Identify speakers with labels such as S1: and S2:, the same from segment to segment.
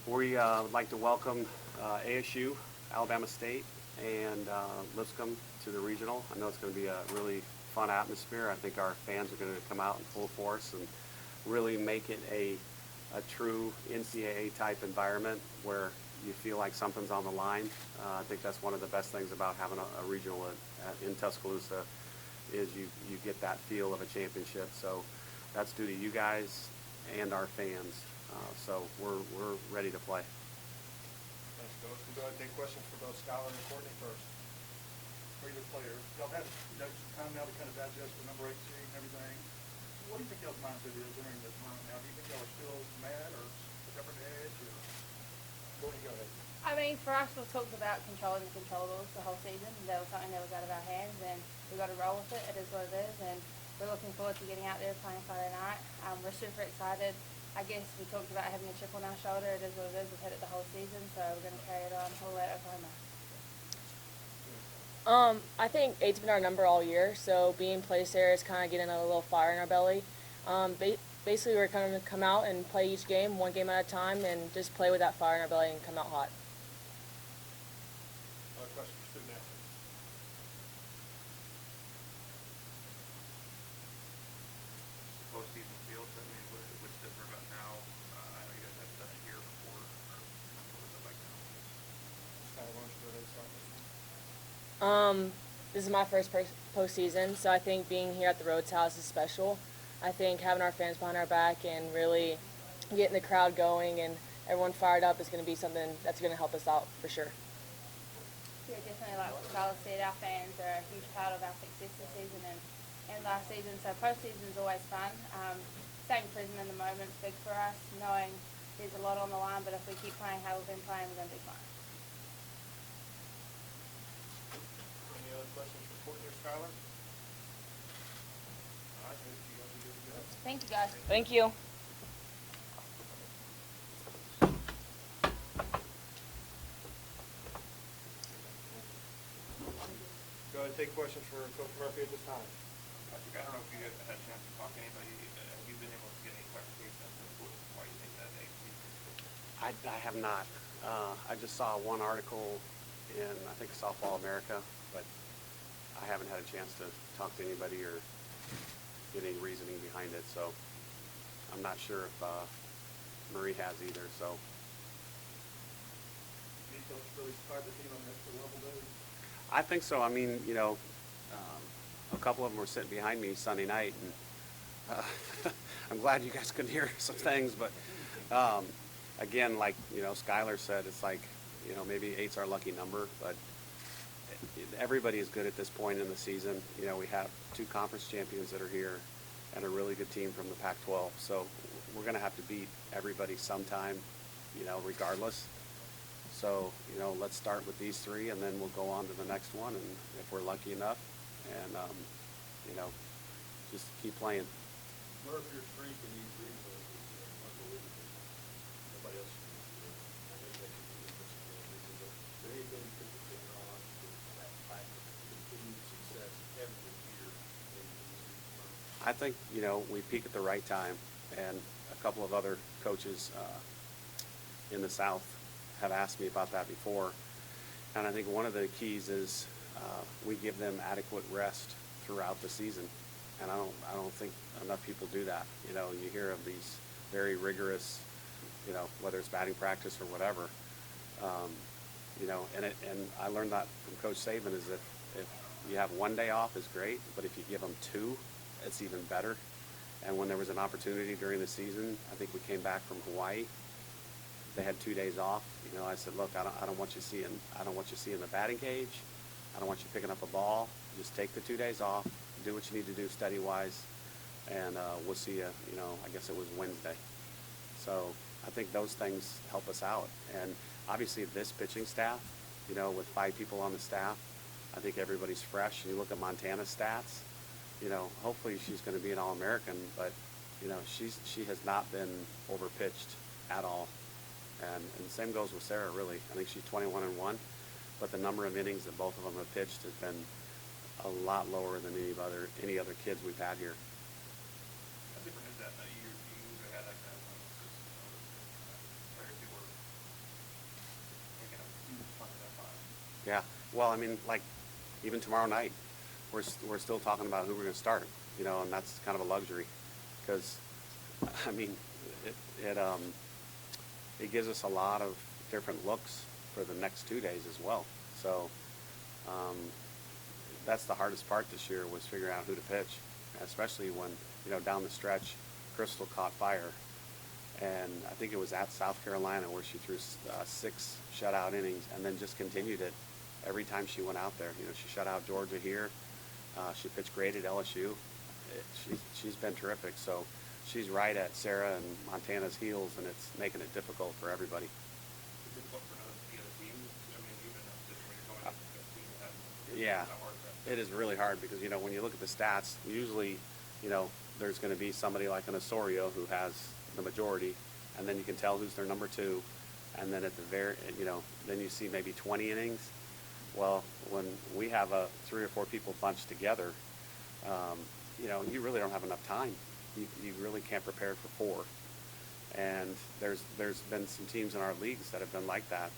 S1: We would like to welcome ASU, Alabama State, and Lipscomb to the regional. I know it's going to be a really fun atmosphere. I think our fans are going to come out in full force and really make it a true NCAA type environment where you feel like something's on the line. I think that's one of the best things about having a regional in Tuscaloosa is you get that feel of a championship. So that's due to you guys and our fans. So we're ready to play.
S2: Thanks, Coach. We'll go ahead and take questions for both Skylar and Courtney first. For your players, y'all had some time now to kind of digest the number 8 seed and everything. What do you think y'all's mindset is entering this tournament now? Do you think y'all are still mad or pick up an edge? Or Courtney, go ahead.
S3: I mean, for us, we've talked about controlling the controllables the whole season. That was something that was out of our hands, and we've got to roll with it. It is what it is, and we're looking forward to getting out there playing Friday night. We're super excited. I guess we talked about having a chip on our shoulder. It is what it is. We've had it the whole season, so we're going to carry it on all the way to Oklahoma.
S4: I think 8's been our number all year, so being placed there is kind of getting a little fire in our belly. Basically, we're going to come out and play each game, one game at a time, and just play with that fire in our belly and come out hot.
S2: Question for student athletes.
S5: Postseason field, I mean, what's different about now? I know you guys have done it here before. What is it like now?
S2: Skylar, why don't you go ahead and start this one?
S4: This is my first postseason, so I think being here at the Rhodes House is special. I think having our fans behind our back and really getting the crowd going and everyone fired up is going to be something that's going to help us out for sure.
S3: Yeah, definitely like what Skylar said, our fans are a huge part of our success this season and last season, so postseason is always fun. Staying present in the moment is big for us, knowing there's a lot on the line, but if we keep playing how we've been playing, we're going to be fine.
S2: Any other questions for Courtney or Skylar? All right, Coach, you guys are good to go.
S3: Thank you, guys.
S4: Thank you.
S2: Go ahead and take questions for Coach Murphy at this time.
S5: I don't know if you guys had a chance to talk to anybody. Have you been able to get any clarification as to why you think that 8 seed is?
S1: I have not. I just saw one article in, I think, Softball America, but I haven't had a chance to talk to anybody or get any reasoning behind it. So I'm not sure if Marie has either. So
S2: Do you feel it's really started the team on the extra level, though?
S1: I think so. I mean, you know, a couple of them were sitting behind me Sunday night, and I'm glad you guys couldn't hear some things. But again, like Skylar said, it's like maybe 8's our lucky number, but everybody is good at this point in the season. We have 2 conference champions that are here, and a really good team from the Pac-12. So we're going to have to beat everybody sometime, regardless. So, let's start with these 3, and then we'll go on to the next one, and if we're lucky enough, and, just keep playing.
S6: Murph, your streak in these regionals is unbelievable. Nobody else can do it. I know you guys can do this region, but is there anything you could depend on that type of continued success every year in these regions?
S1: I think, we peak at the right time, and a couple of other coaches in the South have asked me about that before. And I think one of the keys is we give them adequate rest throughout the season. And I don't think enough people do that. You hear of these very rigorous, whether it's batting practice or whatever. And I learned that from Coach Saban is that if you have one day off is great, but if you give them 2, it's even better. And when there was an opportunity during the season, I think we came back from Hawaii. They had 2 days off. I said, look, I don't want you seeing the batting cage. I don't want you picking up a ball. Just take the 2 days off, do what you need to do study-wise, and we'll see you, I guess it was Wednesday. So I think those things help us out. And obviously this pitching staff, with 5 people on the staff, I think everybody's fresh. You look at Montana's stats, hopefully she's going to be an All-American, but, she has not been overpitched at all. And the same goes with Sarah, really. I think she's 21-1, but the number of innings that both of them have pitched has been a lot lower than any other kids we've had here.
S5: How different is that? You usually had that kind of players who were
S1: Yeah. Well, I mean, like, even tomorrow night, we're still talking about who we're going to start, you know, and that's kind of a luxury because, I mean, it gives us a lot of different looks for the next 2 days as well. So that's the hardest part this year was figuring out who to pitch, especially when, you know, down the stretch, Crystal caught fire. And I think it was at South Carolina where she threw 6 shutout innings and then just continued it every time she went out there. You know, she shut out Georgia here. She pitched great at LSU. She's been terrific. So she's right at Sarah and Montana's heels, and it's making it difficult for everybody.
S5: Is it difficult for the other teams? I mean, even just when you're going against a team that
S1: Yeah,
S5: how hard that
S1: it is really hard because, you know, when you look at the stats, usually, you know, there's going to be somebody like an Osorio who has the majority, and then you can tell who's their number 2, and then at the very, you know, then you see maybe 20 innings. Well, when we have 3 or 4 people bunched together, you know, you really don't have enough time. You really can't prepare for 4. And there's been some teams in our leagues that have been like that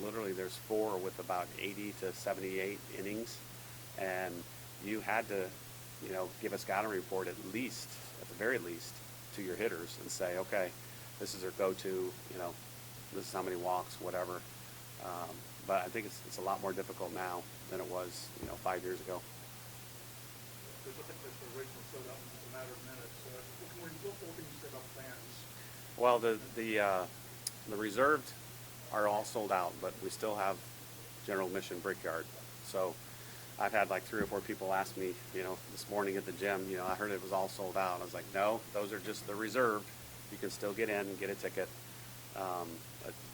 S1: literally there's 4 with about 80 to 78 innings, and you had to, you know, give a scouting report at the very least, to your hitters and say, okay, this is their go-to, you know, this is how many walks, whatever. But I think it's a lot more difficult now than it was, you know, 5 years ago.
S2: There's a the regional sold out in just a matter of minutes. What can you say about fans?
S1: Well, the reserved are all sold out, but we still have general admission Brickyard. So I've had like 3 or 4 people ask me, you know, this morning at the gym, you know, I heard it was all sold out. I was like, no, those are just the reserved. You can still get in and get a ticket.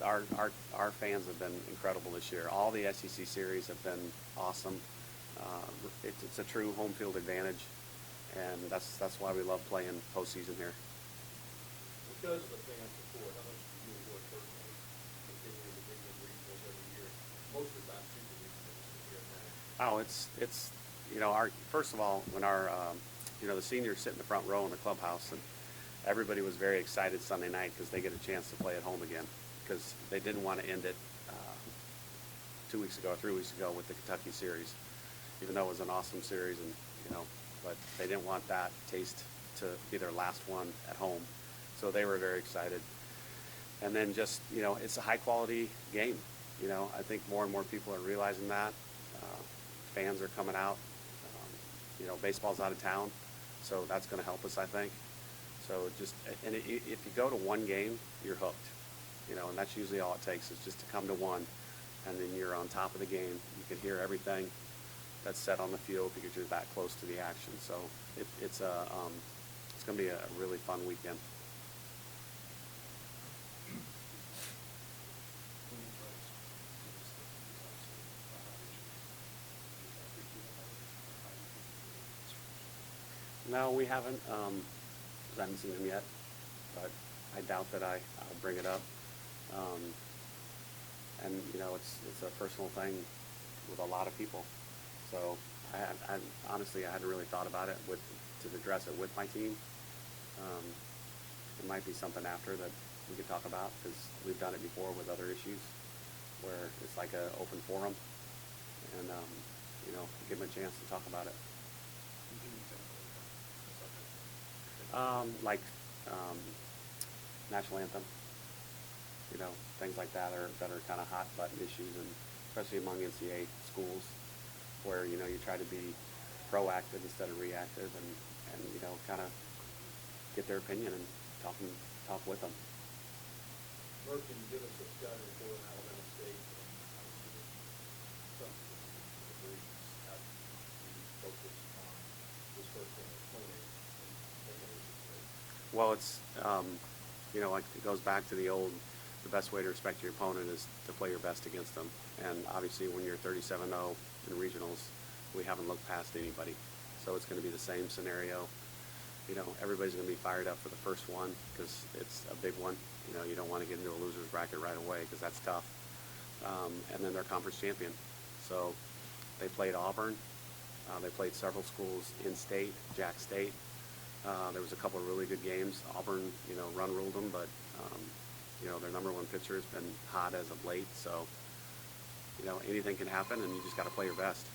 S1: Our fans have been incredible this year. All the SEC series have been awesome. It's a true home field advantage, and that's why we love playing postseason here.
S6: Because of the fan support, how much do you enjoy personally continuing to bring in regionals every year? Most of the time, super regionals here and there.
S1: Oh, it's you know, first of all, when you know, the seniors sit in the front row in the clubhouse, and everybody was very excited Sunday night because they get a chance to play at home again, because they didn't want to end it 2 weeks ago or 3 weeks ago with the Kentucky series, even though it was an awesome series, and you know, but they didn't want that taste to be their last one at home, so they were very excited. And then just, you know, it's a high quality game. You know, I think more and more people are realizing that. Fans are coming out. You know, baseball's out of town, so that's going to help us, I think. So just, and if you go to one game, you're hooked. You know, and that's usually all it takes is just to come to one, and then you're on top of the game. You can hear everything that's said on the field because you're that close to the action. So it's going to be a really fun weekend. No, we haven't. I haven't seen him yet, but I doubt that I'll bring it up. And you know, it's a personal thing with a lot of people. So I honestly, I hadn't really thought about it to address it with my team. It might be something after that we could talk about, because we've done it before with other issues where it's like an open forum, and you know, give them a chance to talk about it. Like national anthem, you know, things like that are kind of hot button issues, and especially among NCAA schools, where, you know, you try to be proactive instead of reactive, and you know, kind of get their opinion and talk with them.
S6: Merv, can you give us a scouting report on Alabama State and obviously some of the breeds? How do you focus on this first game opponent and taking it as a
S1: Well, it's you know, like, it goes back to the best way to respect your opponent is to play your best against them. And obviously, when you're 37-0 in regionals, we haven't looked past anybody. So it's going to be the same scenario. You know, everybody's going to be fired up for the first one because it's a big one. You know, you don't want to get into a loser's bracket right away because that's tough. And then they're conference champion. So they played Auburn. They played several schools in state, Jack State. There was a couple of really good games. Auburn, you know, run ruled them, but you know, their number 1 pitcher has been hot as of late. So you know, anything can happen, and you just got to play your best.